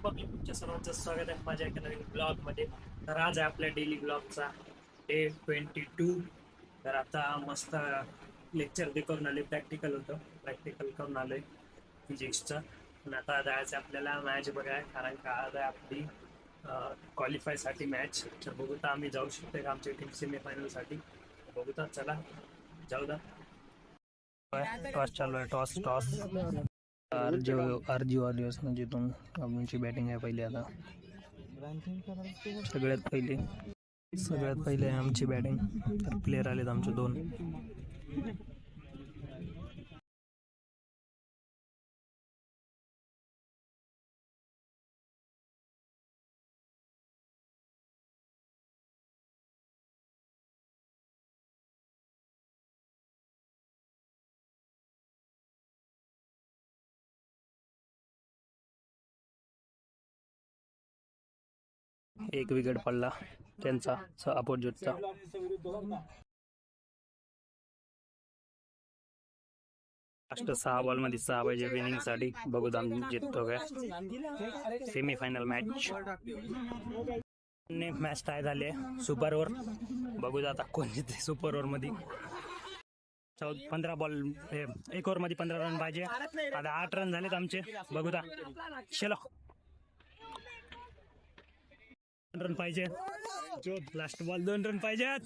Public तुमच्या सर्वांचं स्वागत आहे माझ्या एका नवीन ब्लॉग मध्ये. तर आज आहे आपल्या डेली ब्लॉगचा डे 22. तर आता मस्त लेक्चर दे करून आले, प्रॅक्टिकल करून आलोय फिजिक्सचं. पण आता जायचं आपल्याला मॅच बघाय, कारण का आज आहे आपली क्वालिफायसाठी मॅच. तर बघूता आम्ही जाऊ शकतो का आमची टीम सेमीफायनलसाठी. बघूता, चला जाऊ द्या. टॉस चालू आहे, टॉस आरजीओ जिथून आमची बॅटिंग आहे पहिली. आता सगळ्यात पहिले आमची बॅटिंग. तर प्लेयर आलेत आमचे दोन. एक विकेट पडला त्यांचा अपोजिटचा. लास्ट 6 बॉल मध्ये 6 पाहिजे विनिंग साठी. बघू आम्ही जिततो काय सेमीफायनल मॅच. मॅच टाय झाले सुपर ओव्हर. बघू आता कोण जिथे सुपर ओव्हर मध्ये. 15 बॉल, एक ओव्हर मध्ये 15 रन पाहिजे. आता 8 रन झालेत आमचे. बघू दा, चलो 2 रन पाहिजे. लास्ट बॉल 2 रन पाहिजेत.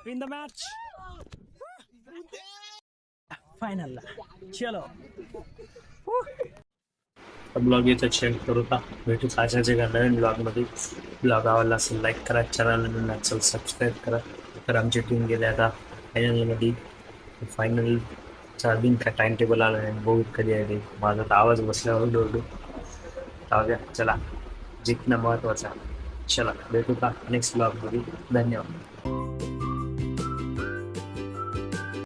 Win the match. फायनल चलो. ब्लॉग इथं चेक करू का. भेटू आजच्या एका नवीन ब्लॉगमध्ये. ब्लॉग आवडला असेल लाईक करा, चॅनल नसेल सबस्क्राईब करा. तर आमची टीम गेली आता फायनलमध्ये. फायनलचा अजून काय टाइम टेबल आला नाही, बघू कधी आहे ते. माझा तर आवाज बसल्यावर ओरडू. चला, जिंकणं महत्वाचं. चला भेटू का नेक्स्ट ब्लॉगमध्ये. धन्यवाद.